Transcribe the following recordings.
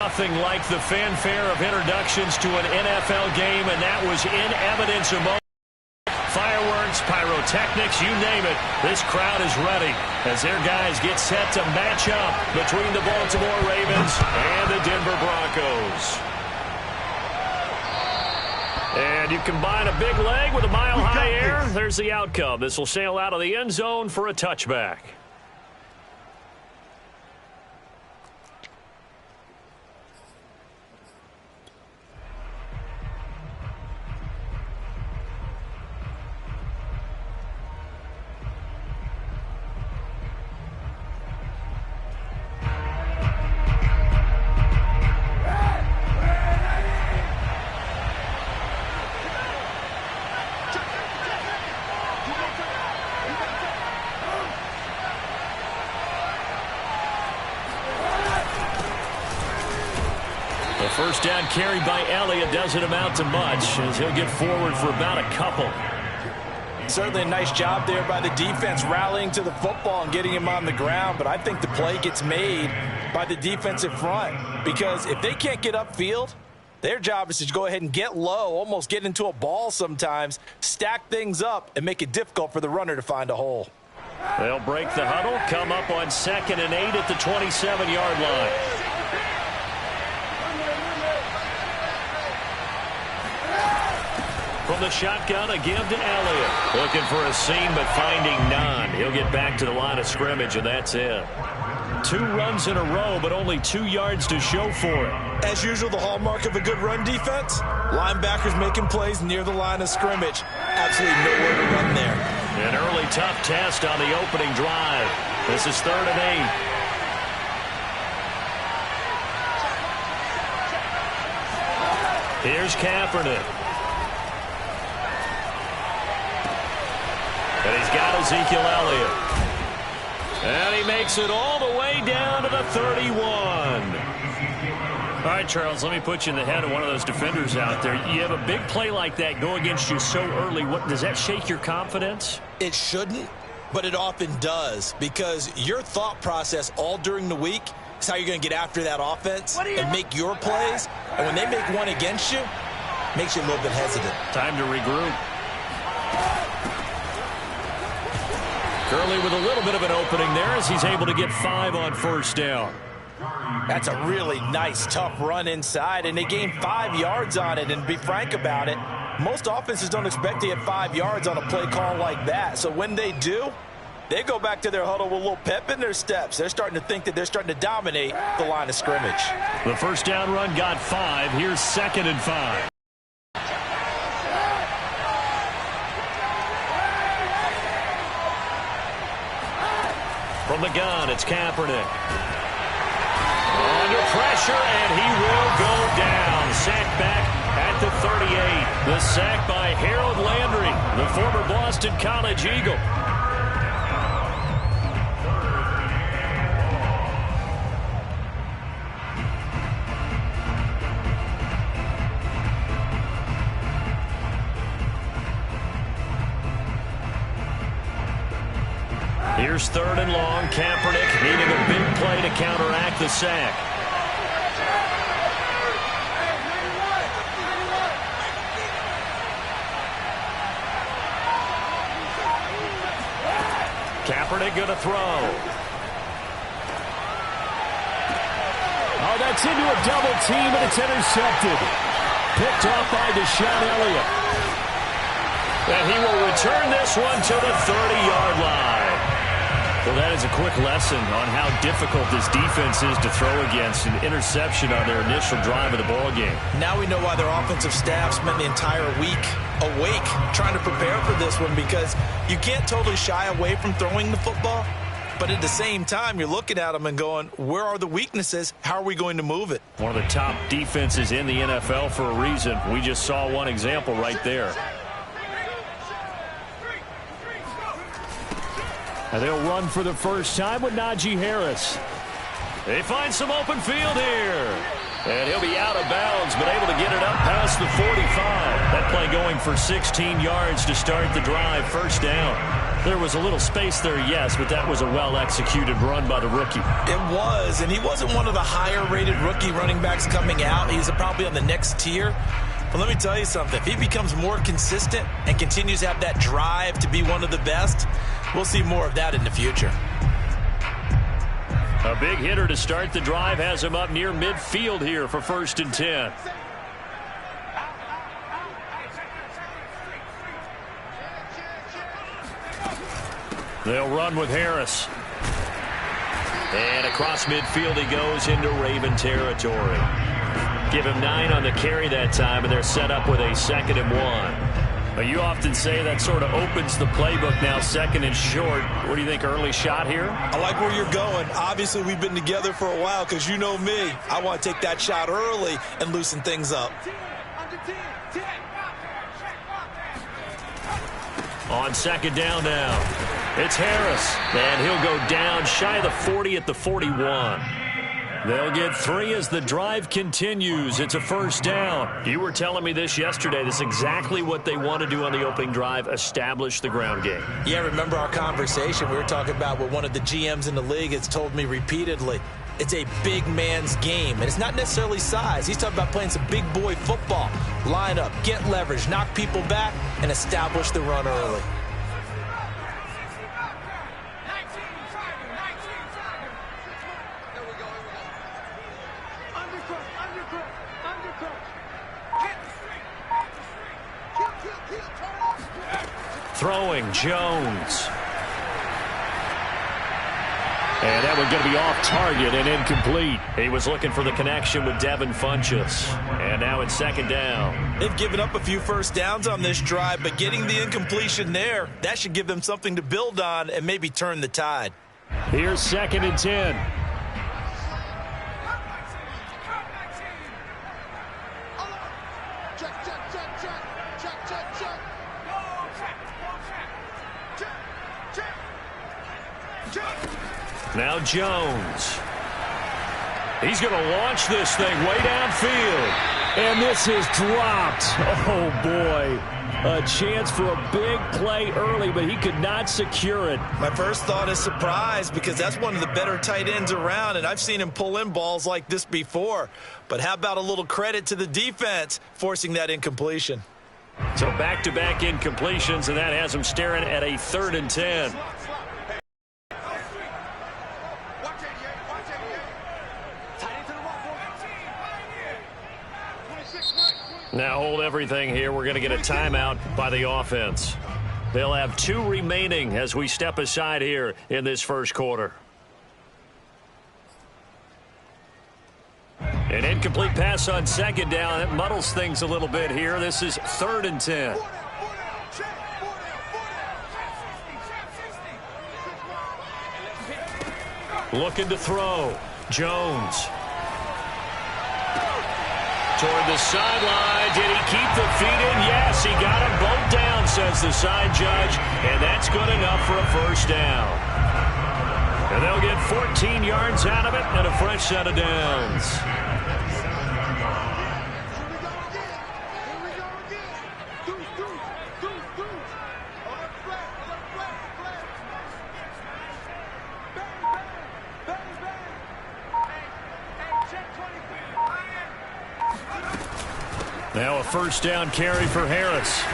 Nothing like the fanfare of introductions to an NFL game, and that was in evidence of fireworks, pyrotechnics, you name it. This crowd is ready as their guys get set to match up between the Baltimore Ravens and the Denver Broncos. And you combine a big leg with a mile-high air, there's the outcome. This will sail out of the end zone for a touchback. First down carry by Elliott doesn't amount to much as he'll get forward for about a couple. Certainly a nice job there by the defense rallying to the football and getting him on the ground, but I think the play gets made by the defensive front because if they can't get upfield, their job is to go ahead and get low, almost get into a ball sometimes, stack things up, and make it difficult for the runner to find a hole. They'll break the huddle, come up on 2nd and 8 at the 27-yard line. From the shotgun, a give to Elliott. Looking for a seam, but finding none. He'll get back to the line of scrimmage, and that's it. 2 runs in a row, but only 2 yards to show for it. As usual, the hallmark of a good run defense, linebackers making plays near the line of scrimmage. Absolutely nowhere to run there. An early tough test on the opening drive. This is 3rd and 8. Here's Kaepernick. And he's got Ezekiel Elliott. And he makes it all the way down to the 31. All right, Charles, let me put you in the head of one of those defenders out there. You have a big play like that go against you so early. Does that shake your confidence? It shouldn't, but it often does because your thought process all during the week is how you're going to get after that offense and make your plays. And when they make one against you, it makes you a little bit hesitant. Time to regroup. Gurley with a little bit of an opening there as he's able to get 5 on first down. That's a really nice, tough run inside, and they gained 5 yards on it. And to be frank about it, most offenses don't expect to get 5 yards on a play call like that. So when they do, they go back to their huddle with a little pep in their steps. They're starting to think that they're starting to dominate the line of scrimmage. The first down run got 5. Here's 2nd and 5. From the gun, it's Kaepernick. Under pressure, and he will go down. Sacked back at the 38. The sack by Harold Landry, the former Boston College Eagle. Here's 3rd and long. Kaepernick needing a big play to counteract the sack. Kaepernick going to throw. Oh, that's into a double team, and it's intercepted. Picked off by Deshaun Elliott. And he will return this one to the 30-yard line. Well, that is a quick lesson on how difficult this defense is to throw against. An interception on their initial drive of the ballgame. Now we know why their offensive staff spent the entire week awake trying to prepare for this one, because you can't totally shy away from throwing the football, but at the same time, you're looking at them and going, where are the weaknesses? How are we going to move it? One of the top defenses in the NFL for a reason. We just saw one example right there. And they'll run for the first time with Najee Harris. They find some open field here. And he'll be out of bounds, but able to get it up past the 45. That play going for 16 yards to start the drive. First down. There was a little space there, yes, but that was a well-executed run by the rookie. It was, and he wasn't one of the higher-rated rookie running backs coming out. He's probably on the next tier. But let me tell you something. If he becomes more consistent and continues to have that drive to be one of the best, we'll see more of that in the future. A big hitter to start the drive has him up near midfield here for 1st and 10. They'll run with Harris. And across midfield he goes into Raven territory. Give him 9 on the carry that time, and they're set up with a 2nd and 1. But you often say that sort of opens the playbook now, 2nd and short. What do you think, early shot here? I like where you're going. Obviously, we've been together for a while because you know me. I want to take that shot early and loosen things up. On 2nd down now. It's Harris, and he'll go down shy of the 40 at the 41. They'll get 3 as the drive continues. It's a 1st down. You were telling me this yesterday. This is exactly what they want to do on the opening drive, establish the ground game. Yeah, remember our conversation? We were talking about what one of the GMs in the league has told me repeatedly. It's a big man's game, and it's not necessarily size. He's talking about playing some big boy football. Line up, get leverage, knock people back, and establish the run early. Throwing, Jones. And that one going to be off target and incomplete. He was looking for the connection with Devin Funchess. And now it's 2nd down. They've given up a few 1st downs on this drive, but getting the incompletion there, that should give them something to build on and maybe turn the tide. Here's 2nd and 10. Now Jones. He's going to launch this thing way downfield. And this is dropped. Oh, boy. A chance for a big play early, but he could not secure it. My first thought is surprise because that's one of the better tight ends around, and I've seen him pull in balls like this before. But how about a little credit to the defense forcing that incompletion? So back-to-back incompletions, and that has him staring at a 3rd and 10. Now hold everything here. We're going to get a timeout by the offense. They'll have 2 remaining as we step aside here in this 1st quarter. An incomplete pass on 2nd down. That muddles things a little bit here. This is 3rd and 10. Looking to throw. Jones. Toward the sideline. Did he keep the feet in? Yes, he got them both down, says the side judge. And that's good enough for a 1st down. And they'll get 14 yards out of it and a fresh set of downs. Now a 1st down carry for Harris.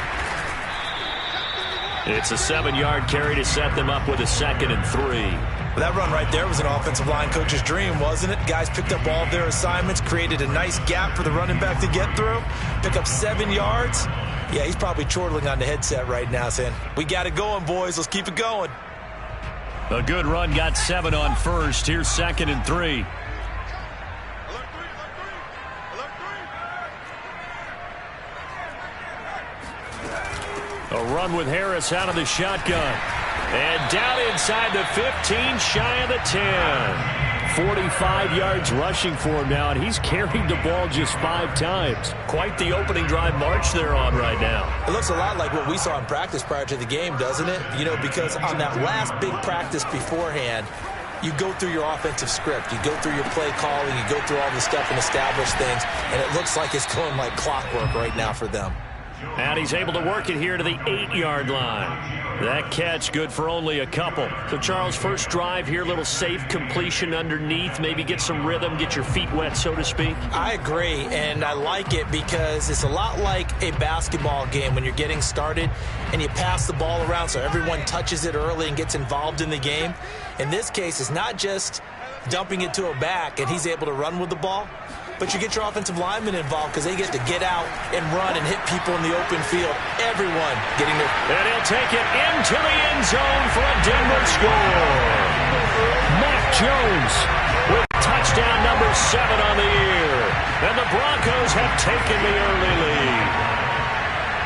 It's a 7-yard carry to set them up with a 2nd and 3. Well, that run right there was an offensive line coach's dream, wasn't it? Guys picked up all of their assignments, created a nice gap for the running back to get through, pick up 7 yards. Yeah, he's probably chortling on the headset right now saying, we got it going, boys. Let's keep it going. A good run, got 7 on 1st. Here's 2nd and 3. A run with Harris out of the shotgun. And down inside the 15, shy of the 10. 45 yards rushing for him now, and he's carried the ball just 5 times. Quite the opening drive march they're on right now. It looks a lot like what we saw in practice prior to the game, doesn't it? You know, because on that last big practice beforehand, you go through your offensive script. You go through your play calling. You go through all the stuff and establish things, and it looks like it's going like clockwork right now for them. And he's able to work it here to the 8-yard line. That catch good for only a couple. So, Charles, first drive here, little safe completion underneath. Maybe get some rhythm, get your feet wet, so to speak. I agree, and I like it because it's a lot like a basketball game when you're getting started and you pass the ball around so everyone touches it early and gets involved in the game. In this case, it's not just dumping it to a back and he's able to run with the ball, but you get your offensive linemen involved because they get to get out and run and hit people in the open field. Everyone getting their... And he'll take it into the end zone for a Denver score. Mac Jones with touchdown number 7 on the year. And the Broncos have taken the early lead.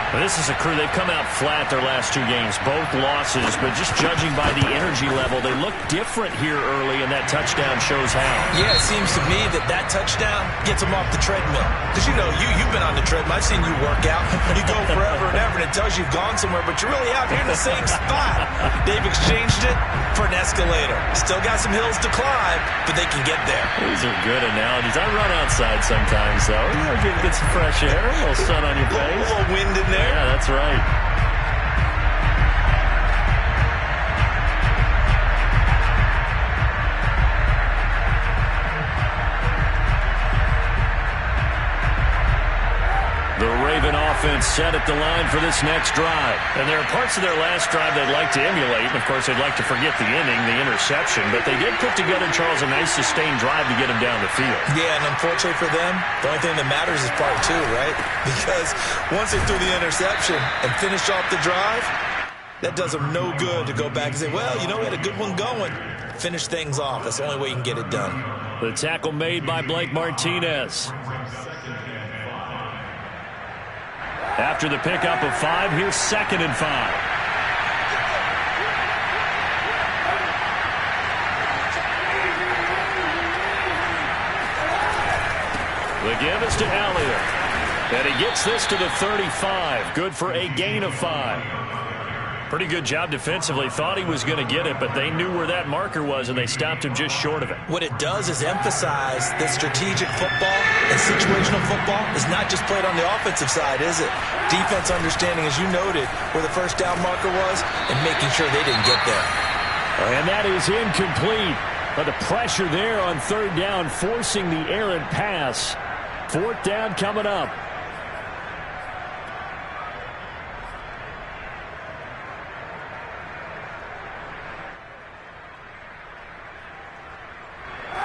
This is a crew, they've come out flat their last 2 games, both losses, but just judging by the energy level, they look different here early, and that touchdown shows how. Yeah, it seems to me that touchdown gets them off the treadmill. Because, you know, you've been on the treadmill. I've seen you work out. You go forever and ever, and it tells you you've gone somewhere, but you're really out here in the same spot. They've exchanged it for an escalator. Still got some hills to climb, but they can get there. These are good analogies. I run outside sometimes, though. You know, get some fresh air, a little sun on your face. A little wind in there. Yeah, that's right. The Raven offense set at the line for this next drive. And there are parts of their last drive they'd like to emulate. And, of course, they'd like to forget the inning, the interception. But they did put together, Charles, a nice sustained drive to get him down the field. Yeah, and unfortunately for them, the only thing that matters is part 2, right? Because once they threw the interception and finished off the drive, that does them no good to go back and say, well, you know, we had a good one going. Finish things off. That's the only way you can get it done. The tackle made by Blake Martinez. After the pickup of 5, here's 2nd and 5. The give is to Elliott. And he gets this to the 35. Good for a gain of 5. Pretty good job defensively. Thought he was going to get it, but they knew where that marker was, and they stopped him just short of it. What it does is emphasize that strategic football and situational football is not just played on the offensive side, is it? Defense understanding, as you noted, where the first down marker was and making sure they didn't get there. And that is incomplete. But the pressure there on 3rd down, forcing the errant pass. 4th down coming up.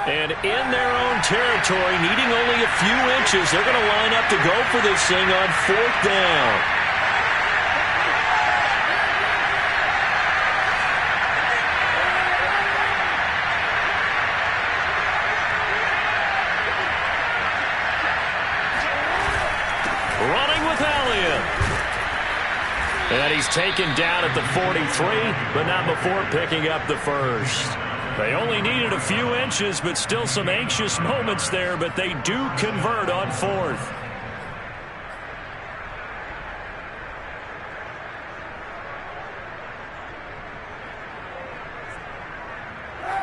And in their own territory, needing only a few inches, they're going to line up to go for this thing on 4th down. Running with Elliott. And he's taken down at the 43, but not before picking up the first. They only needed a few inches, but still some anxious moments there, but they do convert on 4th.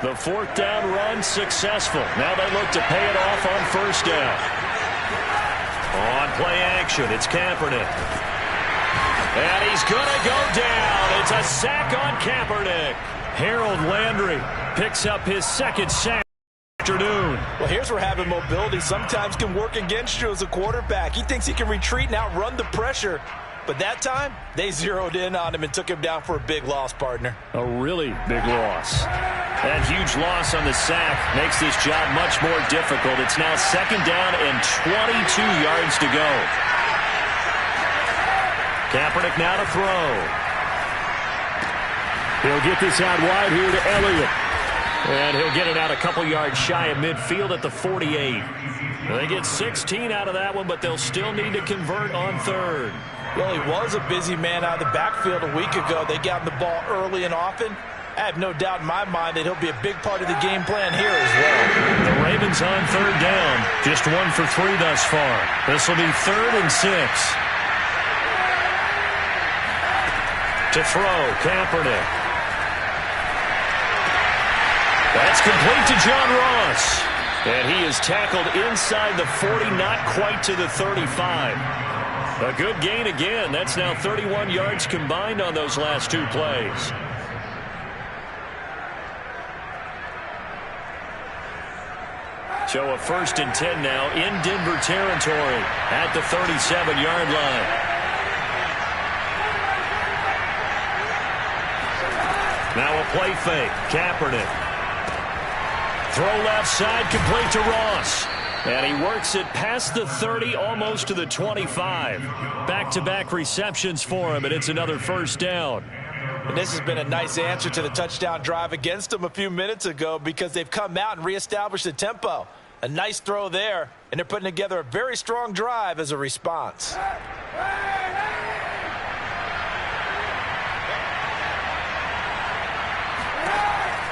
The 4th down run successful. Now they look to pay it off on 1st down. On play action, it's Kaepernick. And he's going to go down. It's a sack on Kaepernick. Harold Landry picks up his 2nd sack afternoon. Well, here's where having mobility sometimes can work against you as a quarterback. He thinks he can retreat and outrun the pressure. But that time, they zeroed in on him and took him down for a big loss, partner. A really big loss. That huge loss on the sack makes this job much more difficult. It's now 2nd down and 22 yards to go. Kaepernick now to throw. He'll get this out wide here to Elliott. And he'll get it out a couple yards shy of midfield at the 48. They get 16 out of that one, but they'll still need to convert on 3rd. Well, he was a busy man out of the backfield a week ago. They got him the ball early and often. I have no doubt in my mind that he'll be a big part of the game plan here as well. The Ravens on 3rd down. Just 1 for 3 thus far. This will be 3rd and 6. To throw, Kaepernick. That's complete to John Ross. And he is tackled inside the 40, not quite to the 35. A good gain again. That's now 31 yards combined on those last two plays. So a 1st and 10 now in Denver territory at the 37-yard line. Now a play fake. Kaepernick. Throw left side, complete to Ross. And he works it past the 30, almost to the 25. Back-to-back receptions for him, and it's another 1st down. And this has been a nice answer to the touchdown drive against them a few minutes ago because they've come out and reestablished the tempo. A nice throw there, and they're putting together a very strong drive as a response.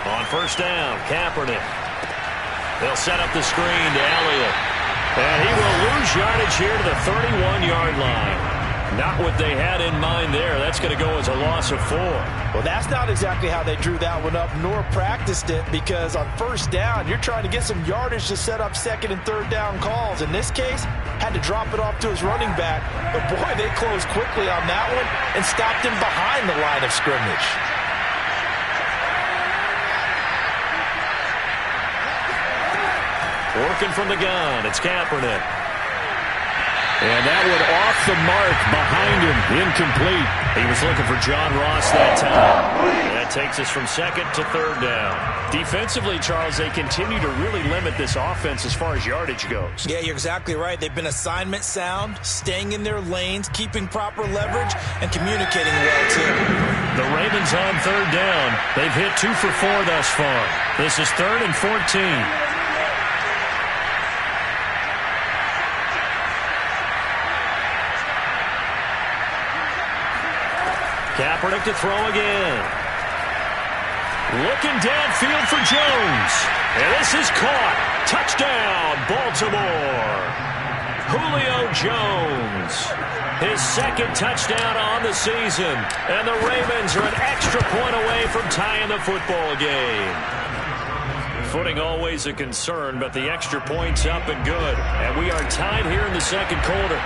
On 1st down, Kaepernick. They'll set up the screen to Elliott. And he will lose yardage here to the 31-yard line. Not what they had in mind there. That's going to go as a loss of 4. Well, that's not exactly how they drew that one up nor practiced it, because on 1st down, you're trying to get some yardage to set up 2nd and 3rd down calls. In this case, had to drop it off to his running back. But, boy, they closed quickly on that one and stopped him behind the line of scrimmage. Working from the gun, it's Kaepernick. And that one off the mark behind him, incomplete. He was looking for John Ross that time. And that takes us from 2nd to 3rd down. Defensively, Charles, they continue to really limit this offense as far as yardage goes. Yeah, you're exactly right. They've been assignment sound, staying in their lanes, keeping proper leverage, and communicating well, too. The Ravens on 3rd down. They've hit 2 for 4 thus far. This is 3rd and 14. Kaepernick to throw again. Looking downfield for Jones. And this is caught. Touchdown, Baltimore. Julio Jones. His 2nd touchdown on the season. And the Ravens are an extra point away from tying the football game. Footing always a concern, but the extra point's up and good. And we are tied here in the 2nd quarter.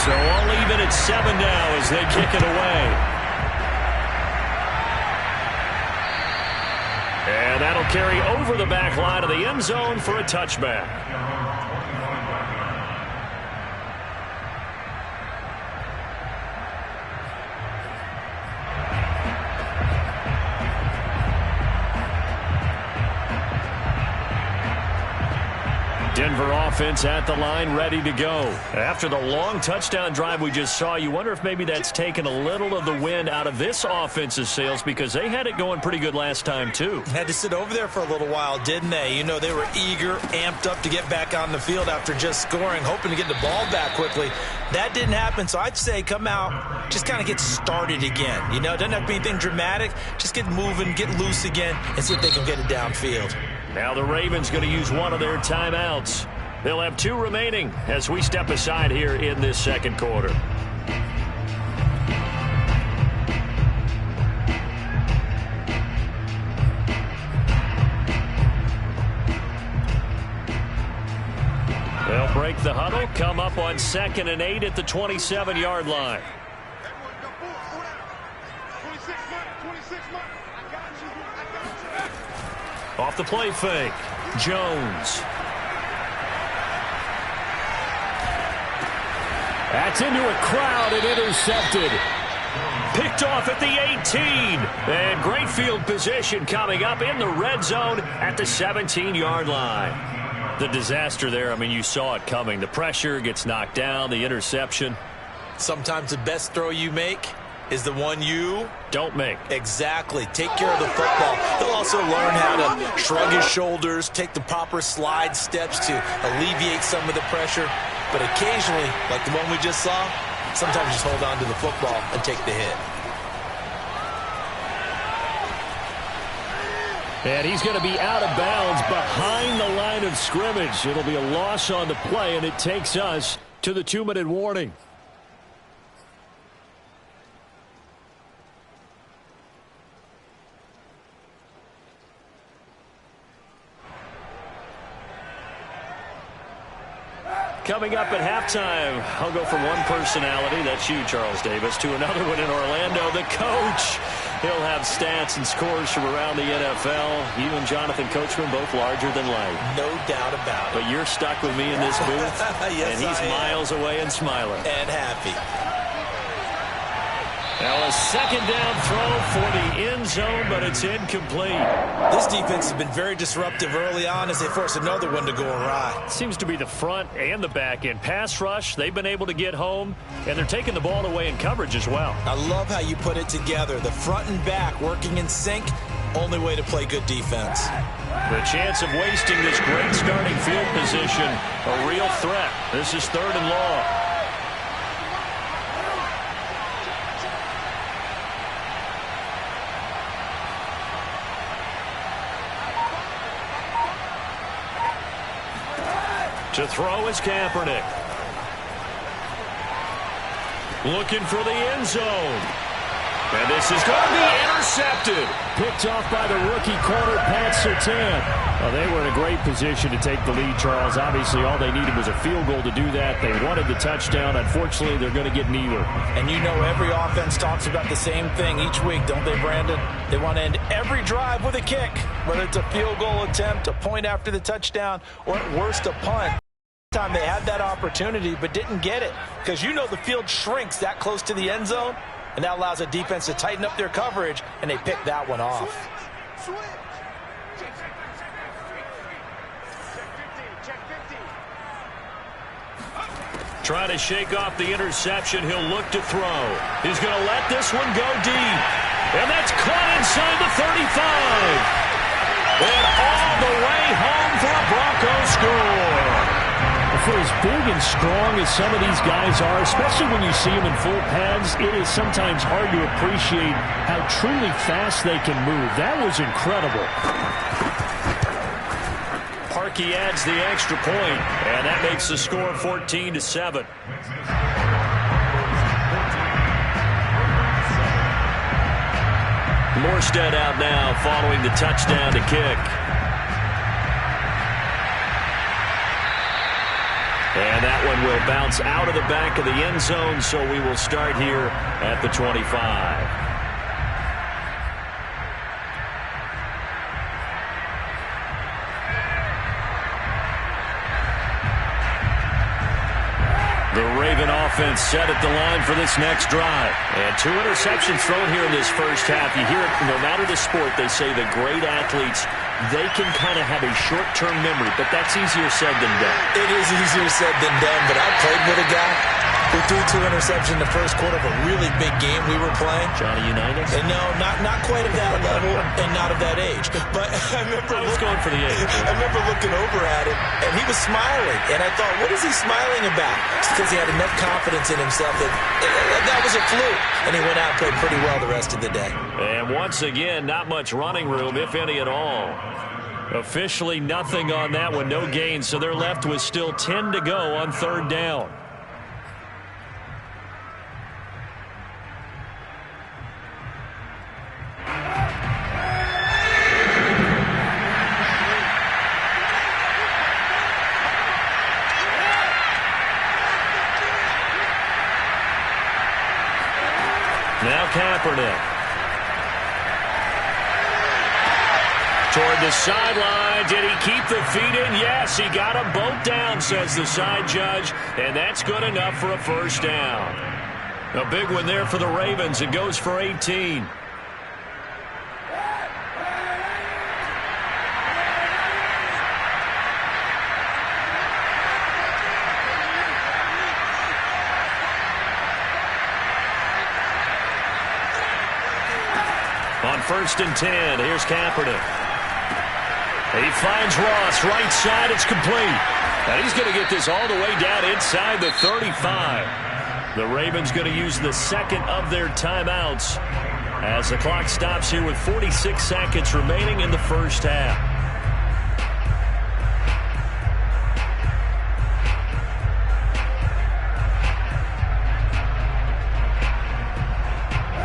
So all even at 7 now as they kick it away. And that'll carry over the back line of the end zone for a touchback. Denver offense at the line, ready to go. After the long touchdown drive we just saw, you wonder if maybe that's taken a little of the wind out of this offense's sails, because they had it going pretty good last time, too. Had to sit over there for a little while, didn't they? You know, they were eager, amped up to get back on the field after just scoring, hoping to get the ball back quickly. That didn't happen, so I'd say come out, just kind of get started again. You know, it doesn't have to be anything dramatic. Just get moving, get loose again, and see if they can get it downfield. Now the Ravens going to use one of their timeouts. They'll have 2 remaining as we step aside here in this 2nd quarter. They'll break the huddle, come up on 2nd and 8 at the 27-yard line. Off the play fake, Jones. That's into a crowd and intercepted. Picked off at the 18. And great field position coming up in the red zone at the 17-yard line. The disaster there, I mean, you saw it coming. The pressure gets knocked down, the interception. Sometimes the best throw you make is the one you don't make. Exactly. Take care of the football. He'll also learn how to shrug his shoulders, take the proper slide steps to alleviate some of the pressure. But occasionally, like the one we just saw, sometimes just hold on to the football and take the hit. And he's going to be out of bounds behind the line of scrimmage. It'll be a loss on the play, and it takes us to the 2-minute warning. Coming up at halftime, I'll go from one personality, that's you, Charles Davis, to another one in Orlando, the coach. He'll have stats and scores from around the NFL. You and Jonathan Coachman, both larger than life. No doubt about it. But you're stuck with me in this booth, yes, and he's miles away and smiling. And happy. Now a second down throw for the end zone, but it's incomplete. This defense has been very disruptive early on as they force another one to go awry. Seems to be the front and the back end. Pass rush, they've been able to get home, and they're taking the ball away in coverage as well. I love how you put it together. The front and back working in sync, only way to play good defense. The chance of wasting this great starting field position, a real threat. This is 3rd and long. To throw is Kaepernick. Looking for the end zone. And this is going to be intercepted. Picked off by the rookie corner, Pat Surtain. Well, they were in a great position to take the lead, Charles. Obviously, all they needed was a field goal to do that. They wanted the touchdown. Unfortunately, they're going to get neither. And you know every offense talks about the same thing each week, don't they, Brandon? They want to end every drive with a kick, whether it's a field goal attempt, a point after the touchdown, or at worst, a punt. Time they had that opportunity but didn't get it, because you know the field shrinks that close to the end zone, and that allows a defense to tighten up their coverage, and they pick that one off. Trying to shake off the interception. He'll look to throw. He's going to let this one go deep, and that's caught inside the 35, and all the way home for a Broncos score. For as big and strong as some of these guys are, especially when you see them in full pads, it is sometimes hard to appreciate how truly fast they can move. That was incredible. Parkey adds the extra point, and that makes the score 14-7. Morstead out now following the touchdown to kick. And that one will bounce out of the back of the end zone, so we will start here at the 25. The Raven offense set at the line for this next drive. And 2 interceptions thrown here in this first half. You hear it, no matter the sport, they say the great athletes, they can kind of have a short-term memory, but that's easier said than done. It is easier said than done, but I played with a guy who threw 2 interceptions in the first quarter of a really big game we were playing. Johnny Unitas? And no, not quite at that level and not of that age. But I was going for the age. I remember looking over at him, and he was smiling. And I thought, what is he smiling about? It's because he had enough confidence in himself that was a fluke. And he went out and played pretty well the rest of the day. And once again, not much running room, if any at all. Officially nothing on that one, no gain. So they're left with still 10 to go on 3rd down. Now Kaepernick. Toward the sideline. Did he keep the feet in? Yes, he got them both down, says the side judge. And that's good enough for a first down. A big one there for the Ravens. It goes for 18. On 1st and 10, here's Kaepernick. He finds Ross, right side, it's complete. And he's going to get this all the way down inside the 35. The Ravens going to use the second of their timeouts as the clock stops here with 46 seconds remaining in the first half.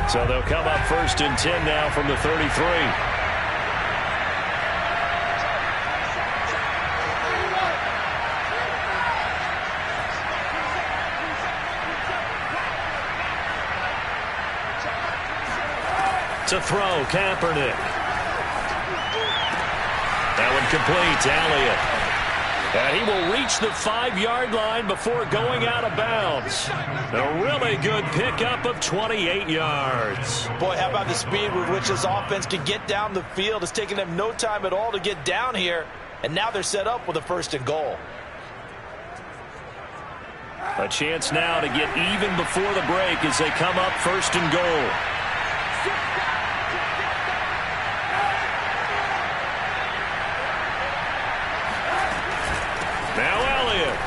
So they'll come up 1st and 10 now from the 33. To throw, Kaepernick. That one complete, Elliott. And he will reach the 5-yard line before going out of bounds. A really good pickup of 28 yards. Boy, how about the speed with which this offense can get down the field? It's taken them no time at all to get down here. And now they're set up with a 1st and goal. A chance now to get even before the break as they come up 1st and goal. Now Elliott.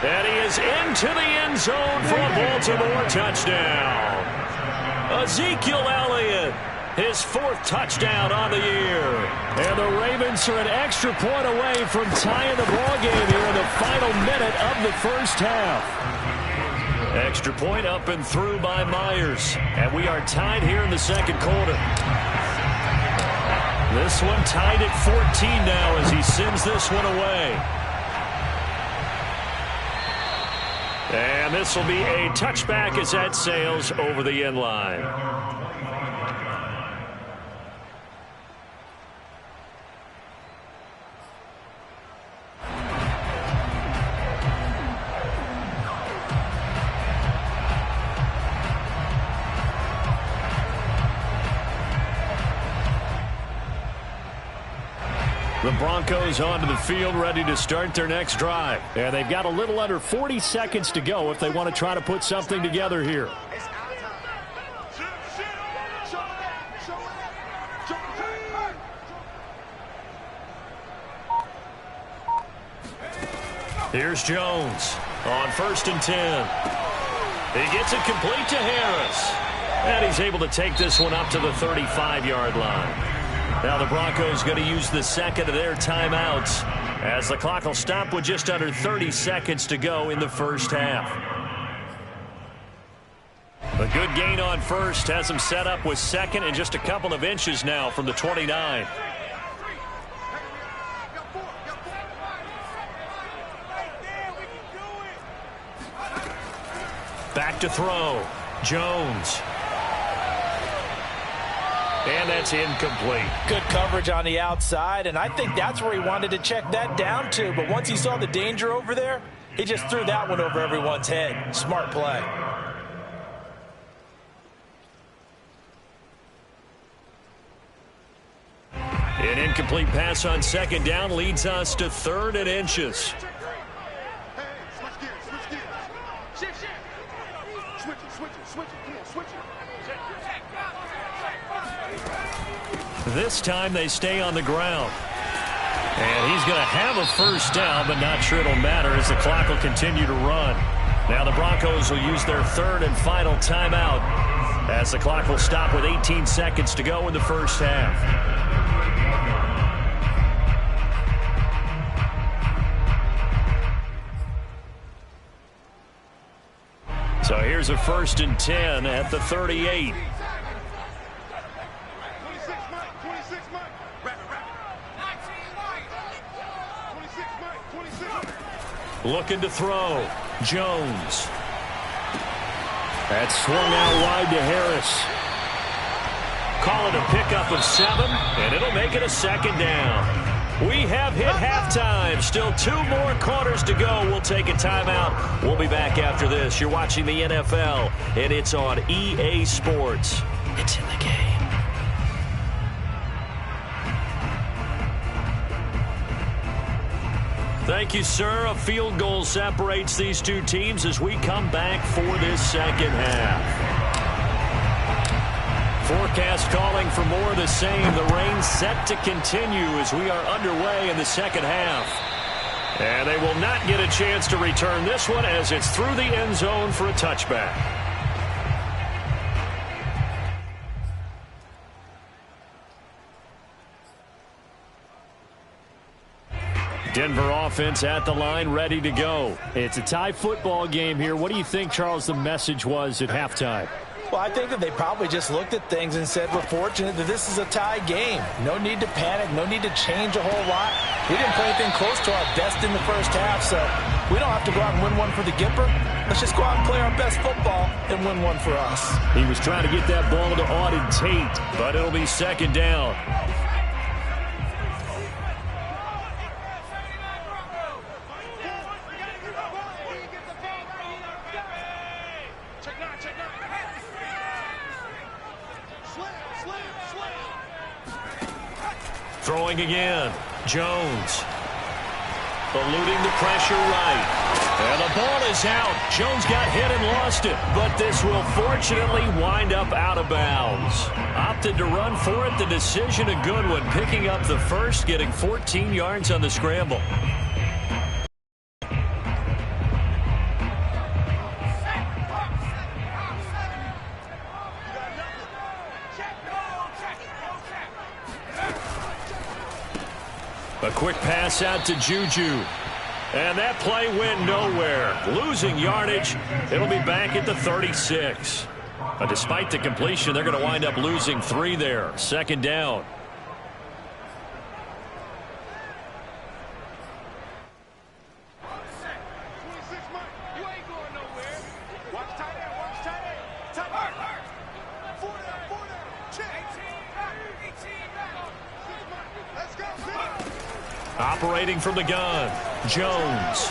And he is into the end zone for a Baltimore touchdown. Ezekiel Elliott, his 4th touchdown on the year. And the Ravens are an extra point away from tying the ball game here in the final minute of the first half. Extra point up and through by Myers. And we are tied here in the 2nd quarter. This one tied at 14 now as he sends this one away. And this will be a touchback as that sails over the end line. The Broncos onto the field ready to start their next drive. And they've got a little under 40 seconds to go if they want to try to put something together here. Here's Jones on 1st and 10. He gets it complete to Harris. And he's able to take this one up to the 35-yard line. Now the Broncos going to use the 2nd of their timeouts as the clock will stop with just under 30 seconds to go in the first half. A good gain on 1st has them set up with 2nd and just a couple of inches now from the 29. Back to throw. Jones. And that's incomplete. Good coverage on the outside, and I think that's where he wanted to check that down to. But once he saw the danger over there, he just threw that one over everyone's head. Smart play. An incomplete pass on 2nd down leads us to 3rd and inches. This time they stay on the ground. And he's going to have a 1st down, but not sure it'll matter as the clock will continue to run. Now the Broncos will use their 3rd and final timeout as the clock will stop with 18 seconds to go in the first half. So here's a 1st and 10 at the 38. Looking to throw. Jones. That's swung out wide to Harris. Call it a pickup of 7, and it'll make it a 2nd down. We have hit halftime. Still 2 more quarters to go. We'll take a timeout. We'll be back after this. You're watching the NFL, and it's on EA Sports. It's in the game. Thank you, sir. A field goal separates these 2 teams as we come back for this 2nd half. Forecast calling for more of the same. The rain set to continue as we are underway in the 2nd half. And they will not get a chance to return this one as it's through the end zone for a touchback. Denver offense at the line, ready to go. It's a tie football game here. What do you think, Charles, the message was at halftime? Well, I think that they probably just looked at things and said, we're fortunate that this is a tie game. No need to panic. No need to change a whole lot. We didn't play anything close to our best in the first half, so We don't have to go out and win one for the Gipper. Let's just go out and play our best football and win one for us. He was trying to get that ball to Auden Tate, but it'll be second down. Throwing again. Jones. Eluding the pressure right. And the ball is out. Jones got hit and lost it. But this will fortunately wind up out of bounds. Opted to run for it. The decision a good one. Picking up the first, getting 14 yards on the scramble. A quick pass out to Juju. And that play went nowhere. Losing yardage. It'll be back at the 36. Despite the completion, they're going to wind up losing 3 there. Second down. Operating from the gun, Jones.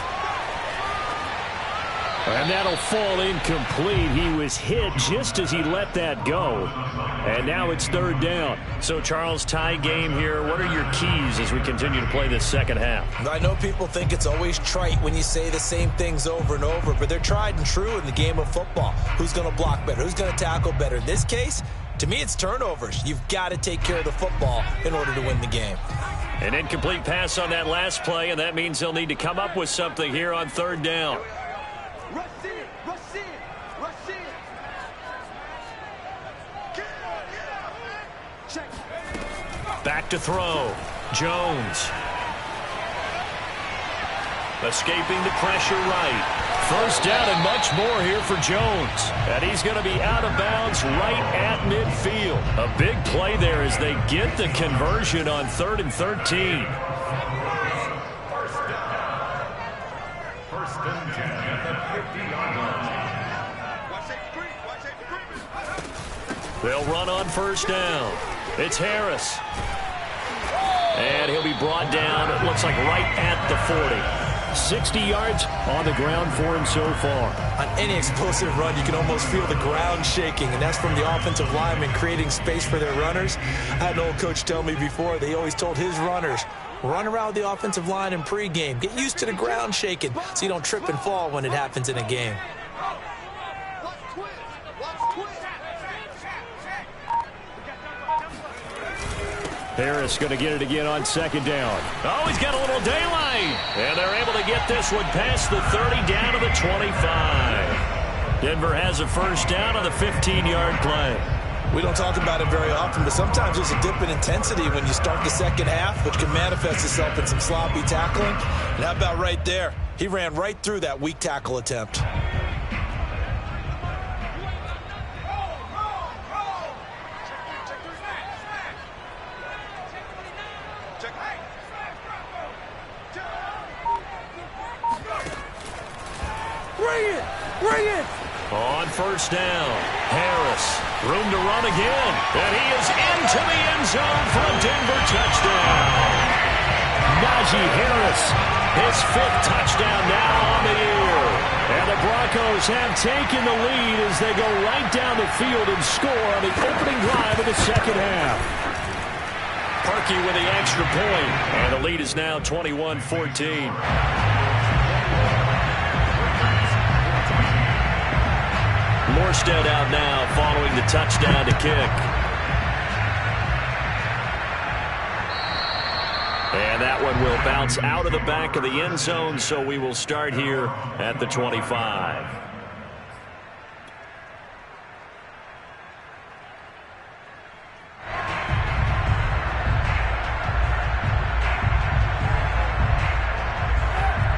And that'll fall incomplete. He was hit just as he let that go. And now it's third down. So, Charles, tie game here. What are your keys as we continue to play this second half? I know people think it's always trite when you say the same things over and over, but they're tried and true in the game of football. Who's going to block better? Who's going to tackle better? In this case, to me, it's turnovers. You've got to take care of the football in order to win the game. An incomplete pass on that last play, and that means they'll need to come up with something here on third down. Back to throw. Jones. Escaping the pressure right. First down and much more here for Jones. And he's going to be out of bounds right at midfield. A big play there as they get the conversion on 3rd and 13. First and 10 at the 50-yard line. They'll run on first down. It's Harris. And he'll be brought down, it looks like right at the 40. 60 yards on the ground for him so far. On any explosive run, you can almost feel the ground shaking, and that's from the offensive linemen creating space for their runners. I had an old coach tell me before, they always told his runners, run around the offensive line in pregame. Get used to the ground shaking so you don't trip and fall when it happens in a game. Harris going to get it again on second down. Oh, he's got a little daylight. And they're able to get this one past the 30 down to the 25. Denver has a first down on the 15-yard play. We don't talk about it very often, but sometimes there's a dip in intensity when you start the second half, which can manifest itself in some sloppy tackling. And how about right there? He ran right through that weak tackle attempt. Bring it! On first down, Harris, room to run again, and he is into the end zone for a Denver touchdown. Najee Harris, his 5th touchdown now on the year. And the Broncos have taken the lead as they go right down the field and score on the opening drive of the second half. Parkey with the extra point, and the lead is now 21-14. Morstead out now following the touchdown to kick. And that one will bounce out of the back of the end zone, so we will start here at the 25.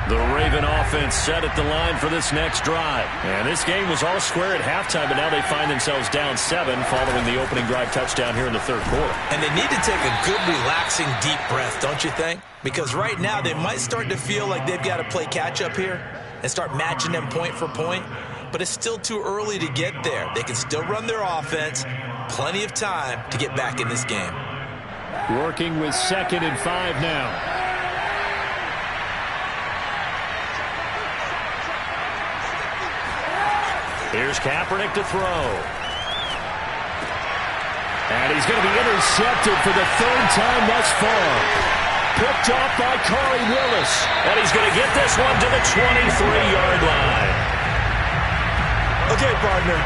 The Raven offense set at the line for this next drive. And this game was all square at halftime, but now they find themselves down 7 following the opening drive touchdown here in the third quarter. And they need to take a good, relaxing, deep breath, don't you think? Because right now they might start to feel like they've got to play catch-up here and start matching them point for point. But it's still too early to get there. They can still run their offense. Plenty of time to get back in this game. Working with 2nd and 5 now. Here's Kaepernick to throw. And he's going to be intercepted for the 3rd time thus far. Picked off by Corey Willis. And he's going to get this one to the 23-yard line. Okay, partner,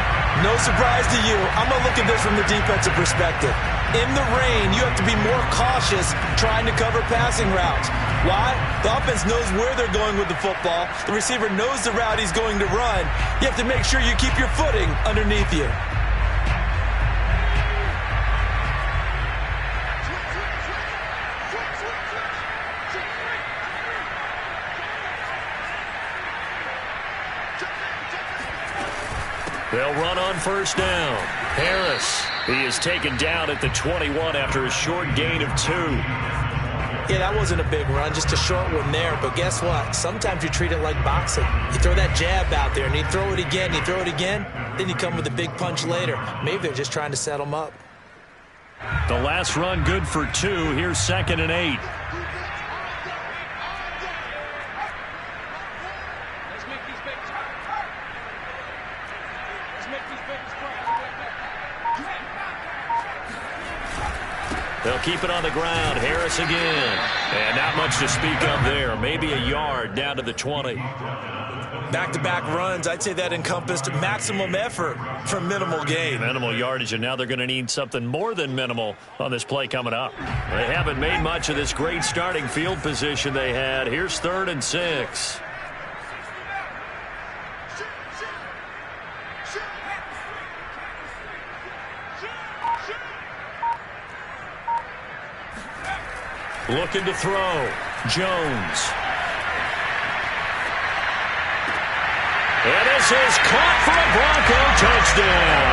no surprise to you. I'm going to look at this from the defensive perspective. In the rain, you have to be more cautious trying to cover passing routes. Why? The offense knows where they're going with the football. The receiver knows the route he's going to run. You have to make sure you keep your footing underneath you. They'll run on 1st down. Harris, he is taken down at the 21 after a short gain of 2. Yeah, that wasn't a big run, just a short one there. But guess what? Sometimes you treat it like boxing. You throw that jab out there, and you throw it again, you throw it again, then you come with a big punch later. Maybe they're just trying to set them up. The last run good for 2. Here's 2nd and 8. They'll keep it on the ground. Harris again. And not much to speak of there. Maybe a yard down to the 20. Back-to-back runs, I'd say that encompassed maximum effort for minimal gain. Minimal yardage, and now they're going to need something more than minimal on this play coming up. They haven't made much of this great starting field position they had. Here's 3rd and 6. Looking to throw. Jones. And this is caught for a Bronco touchdown.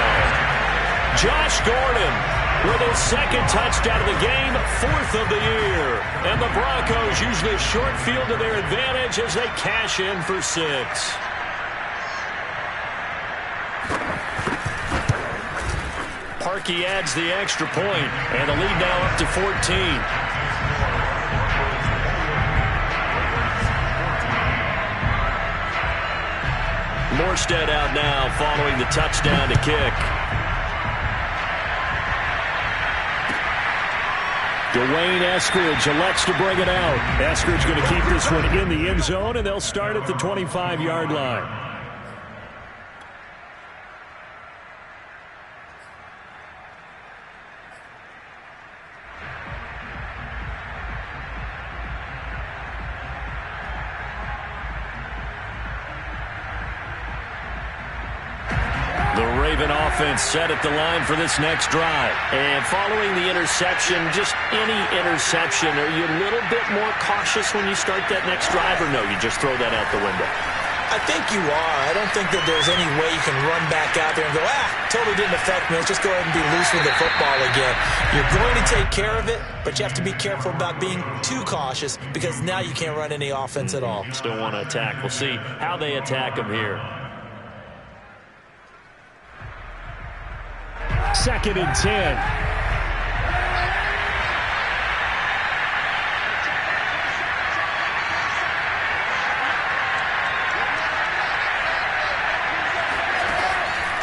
Josh Gordon with his 2nd touchdown of the game, 4th of the year. And the Broncos use this short field to their advantage as they cash in for 6. Parkey adds the extra point, and the lead now up to 14. Morstead out now following the touchdown to kick. Dwayne Eskridge elects to bring it out. Eskridge going to keep this one in the end zone, and they'll start at the 25-yard line. Offense set at the line for this next drive. And following the interception, just any interception, are you a little bit more cautious when you start that next drive, or no, you just throw that out the window? I think you are. I don't think that there's any way you can run back out there and go, totally didn't affect me. Let's just go ahead and be loose with the football again. You're going to take care of it, but you have to be careful about being too cautious because now you can't run any offense at all. Still want to attack. We'll see how they attack them here. 2nd and 10.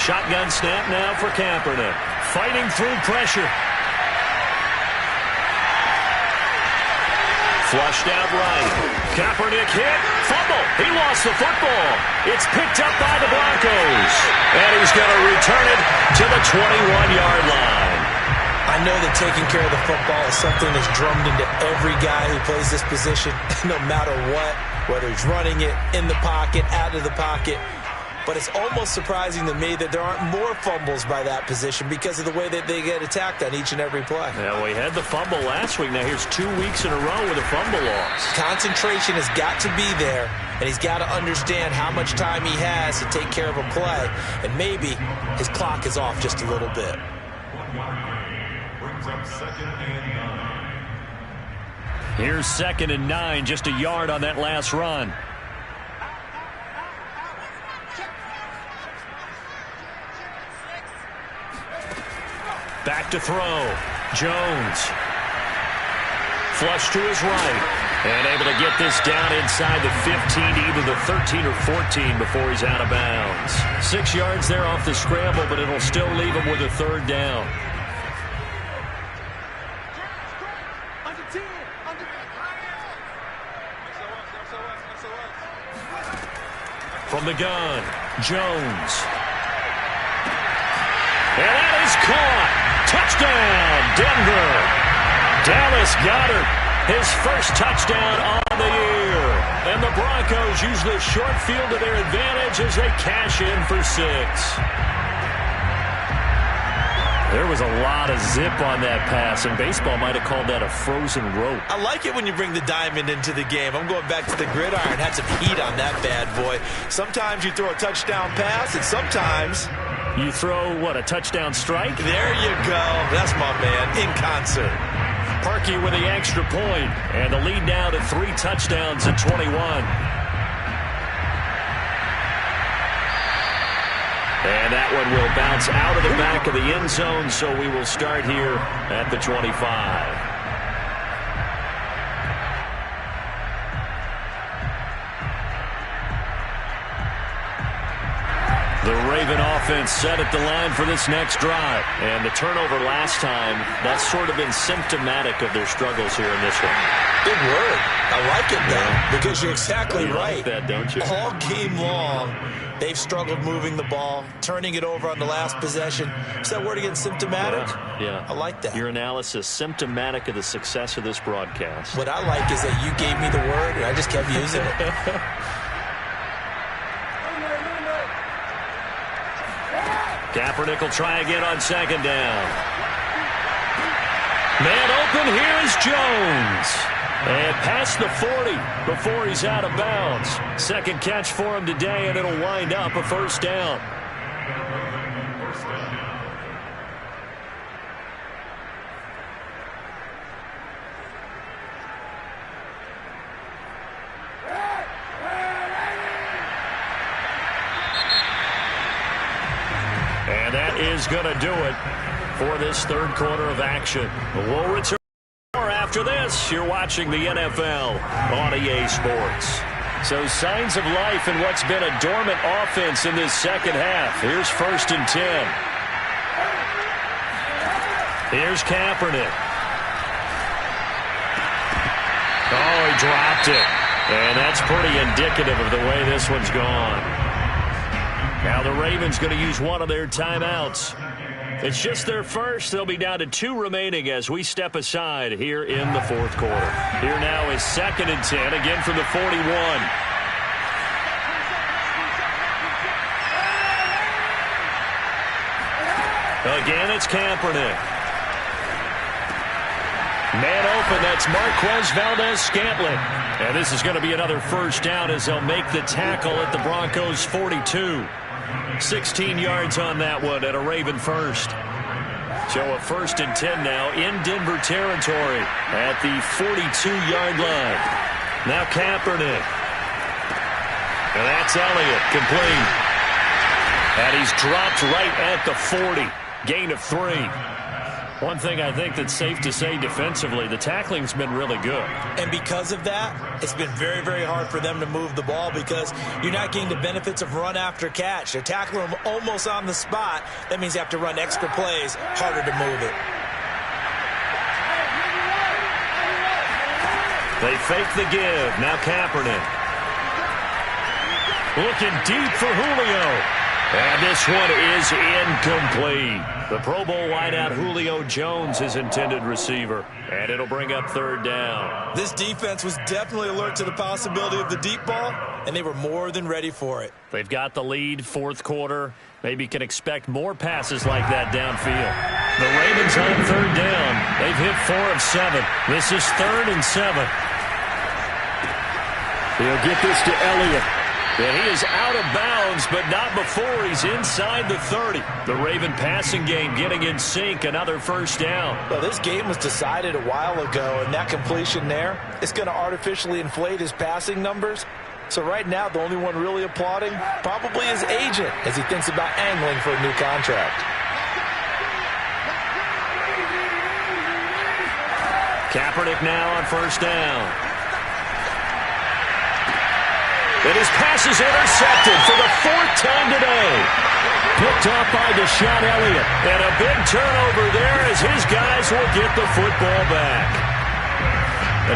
Shotgun snap now for Kaepernick. Fighting through pressure. Flushed out right. Kaepernick hit. Fumble. He lost the football. It's picked up by the Broncos. And he's going to return it to the 21-yard line. I know that taking care of the football is something that's drummed into every guy who plays this position, no matter what, whether he's running it, in the pocket, out of the pocket. but it's almost surprising to me that there aren't more fumbles by that position because of the way that they get attacked on each and every play. Yeah, we had the fumble last week. Now here's 2 weeks in a row with a fumble loss. Concentration has got to be there, and he's got to understand how much time he has to take care of a play, and maybe his clock is off just a little bit. 1 yard gain brings up 2nd and 9. Here's 2nd and 9, just a yard on that last run. Back to throw. Jones. Flush to his right. And able to get this down inside the 15 to either the 13 or 14 before he's out of bounds. 6 yards there off the scramble, but it'll still leave him with a 3rd down. From the gun, Jones. And that is caught. Touchdown, Denver. Dallas Goedert, his first touchdown on the year. And the Broncos use the short field to their advantage as they cash in for 6. There was a lot of zip on that pass, and baseball might have called that a frozen rope. I like it when you bring the diamond into the game. I'm going back to the gridiron. Had some heat on that bad boy. Sometimes you throw a touchdown pass, and sometimes you throw, what, a touchdown strike? There you go. That's my man, in concert. Parkey with the extra point, and the lead now to 3 touchdowns at 21. And that one will bounce out of the back of the end zone, so we will start here at the 25. The Raven offense set at the line for this next drive. And the turnover last time, that's sort of been symptomatic of their struggles here in this one. Big word. I like it, though, because you're exactly right. You like that, don't you? All game long, they've struggled moving the ball, turning it over on the last possession. Is that word again, symptomatic? Yeah. I like that. Your analysis, symptomatic of the success of this broadcast. What I like is that you gave me the word, and I just kept using it. Kaepernick will try again on 2nd down. Man open, here is Jones. And past the 40 before he's out of bounds. 2nd catch for him today, and it'll wind up a 1st down. And that is going to do it for this 3rd quarter of action. We'll return more after this. You're watching the NFL on EA Sports. So signs of life in what's been a dormant offense in this 2nd half. Here's 1st and 10. Here's Kaepernick. Oh, he dropped it. And that's pretty indicative of the way this one's gone. Now the Ravens going to use one of their timeouts. It's just their first. They'll be down to 2 remaining as we step aside here in the 4th quarter. Here now is 2nd and 10, again from the 41. Again, it's Kaepernick. Man open, that's Marquez Valdez-Scantling. And this is going to be another 1st down as they'll make the tackle at the Broncos' 42. 16 yards on that one at a Raven first. So a 1st and 10 now in Denver territory at the 42-yard line. Now Kaepernick. And that's Elliott, complete. And he's dropped right at the 40. Gain of 3. One thing I think that's safe to say defensively, the tackling's been really good. And because of that, it's been very, very hard for them to move the ball because you're not getting the benefits of run after catch. They're tackling them almost on the spot. That means you have to run extra plays, harder to move it. They fake the give. Now Kaepernick. Looking deep for Julio. And this one is incomplete. The Pro Bowl wideout Julio Jones is intended receiver. And it'll bring up third down. This defense was definitely alert to the possibility of the deep ball, and they were more than ready for it. They've got the lead, fourth quarter. Maybe can expect more passes like that downfield. The Ravens on third down. They've hit 4 of 7. This is 3rd and 7. He'll get this to Elliott. And he is out of bounds, but not before he's inside the 30. The Raven passing game getting in sync, another first down. Well, this game was decided a while ago, and that completion there is going to artificially inflate his passing numbers. So right now, the only one really applauding probably his agent as he thinks about angling for a new contract. Kaepernick now on first down. And his pass is intercepted for the 4th time today. Picked off by Deshaun Elliott. And a big turnover there as his guys will get the football back.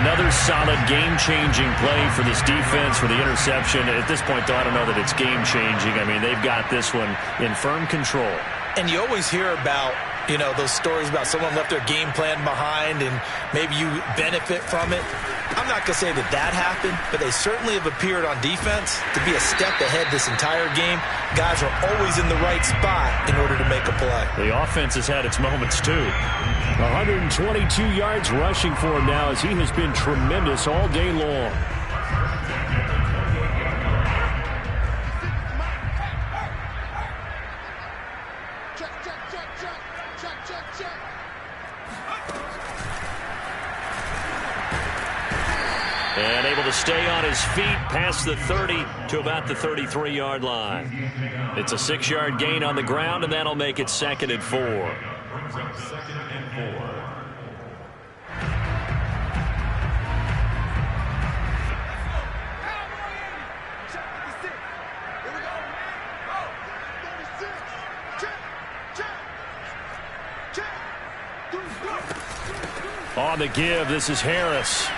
Another solid game-changing play for this defense for the interception. At this point, though, I don't know that it's game-changing. I mean, they've got this one in firm control. And you always hear about, you know, those stories about someone left their game plan behind and maybe you benefit from it. I'm not going to say that that happened, but they certainly have appeared on defense to be a step ahead this entire game. Guys are always in the right spot in order to make a play. The offense has had its moments, too. 122 yards rushing for him now as he has been tremendous all day long. And able to stay on his feet past the 30 to about the 33-yard line. It's a 6-yard gain on the ground, and that'll make it 2nd and 4. Brings up 2nd and 4. On the give, this is Harris.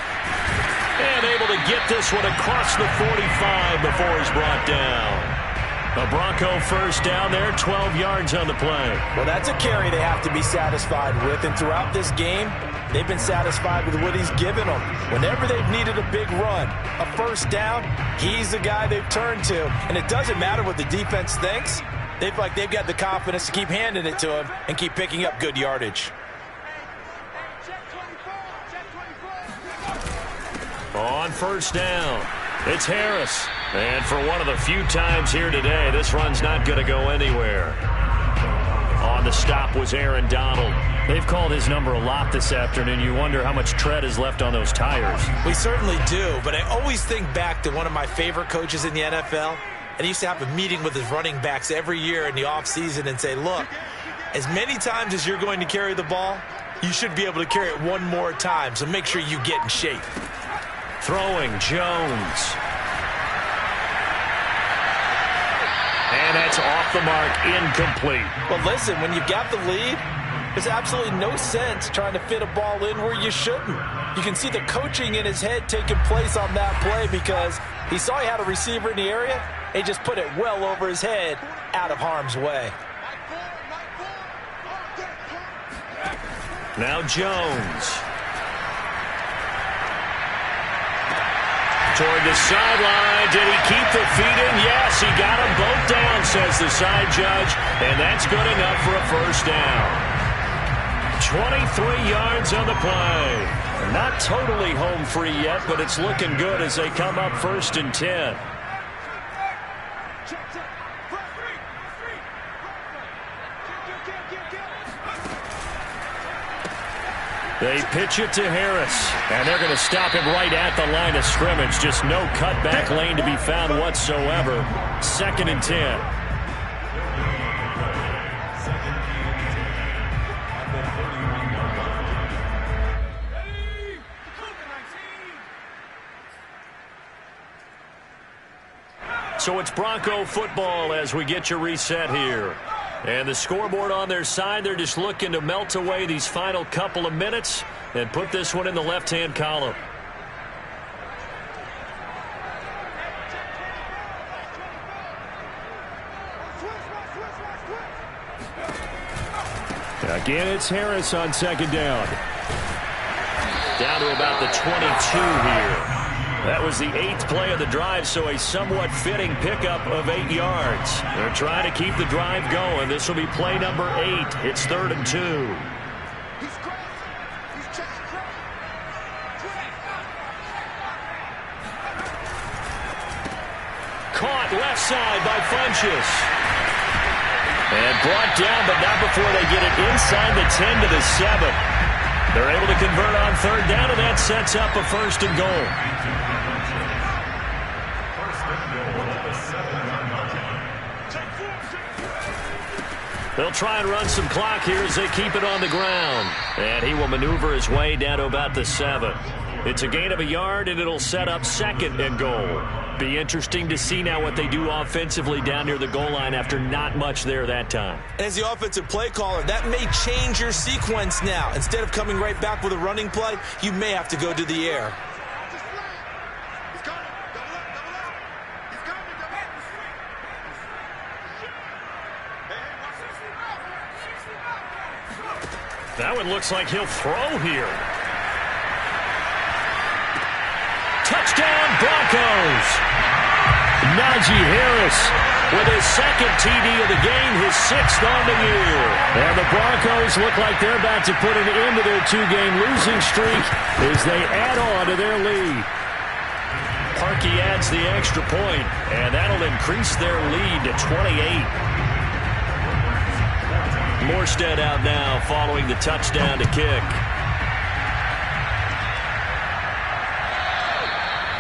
And able to get this one across the 45 before he's brought down. A Bronco first down there, 12 yards on the play. Well, that's a carry they have to be satisfied with, and throughout this game, they've been satisfied with what he's given them. Whenever they've needed a big run, a first down, he's the guy they've turned to. And it doesn't matter what the defense thinks. They've got the confidence to keep handing it to him and keep picking up good yardage. On first down, it's Harris. And for one of the few times here today, this run's not going to go anywhere. On the stop was Aaron Donald. They've called his number a lot this afternoon. You wonder how much tread is left on those tires. We certainly do, but I always think back to one of my favorite coaches in the NFL. And he used to have a meeting with his running backs every year in the offseason and say, look, as many times as you're going to carry the ball, you should be able to carry it one more time, so make sure you get in shape. Throwing Jones. And that's off the mark, incomplete. Well, listen, when you've got the lead, there's absolutely no sense trying to fit a ball in where you shouldn't. You can see the coaching in his head taking place on that play because he saw he had a receiver in the area, and he just put it well over his head out of harm's way. Now Jones. Toward the sideline. Did he keep the feet in? Yes, he got them both down, says the side judge. And that's good enough for a first down. 23 yards on the play. Not totally home free yet, but it's looking good as they come up 1st and 10. They pitch it to Harris, and they're going to stop him right at the line of scrimmage. Just no cutback lane to be found whatsoever. 2nd and 10. So it's Bronco football as we get you reset here. And the scoreboard on their side, they're just looking to melt away these final couple of minutes and put this one in the left-hand column. Again, it's Harris on second down. Down to about the 22 here. That was the 8th play of the drive, so a somewhat fitting pickup of 8 yards. They're trying to keep the drive going. This will be play number 8. It's 3rd and 2. Caught left side by Funchess. And brought down, but not before they get it inside the 10 to the 7. They're able to convert on 3rd down, and that sets up a 1st and goal. They'll try and run some clock here as they keep it on the ground. And he will maneuver his way down to about the 7. It's a gain of a yard, and it'll set up 2nd and goal. Be interesting to see now what they do offensively down near the goal line after not much there that time. As the offensive play caller, that may change your sequence now. Instead of coming right back with a running play, you may have to go to the air. That one looks like he'll throw here. Touchdown, Broncos. Najee Harris with his 2nd TD of the game, his 6th on the year. And the Broncos look like they're about to put an end to their 2-game losing streak as they add on to their lead. Parkey adds the extra point, and that'll increase their lead to 28. Morstead out now following the touchdown to kick.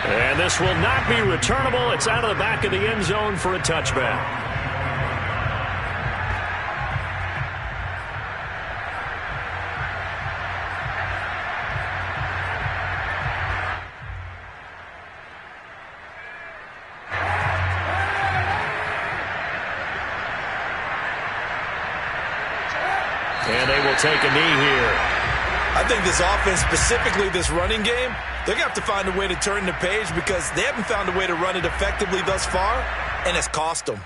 And this will not be returnable. It's out of the back of the end zone for a touchback. And they will take a knee here. I think this offense, specifically this running game, they're going to have to find a way to turn the page because they haven't found a way to run it effectively thus far, and it's cost them.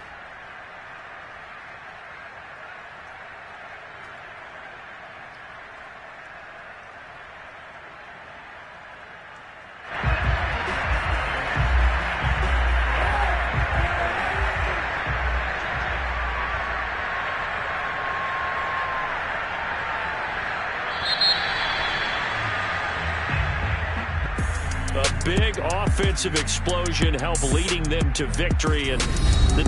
A big offensive explosion helped leading them to victory, and the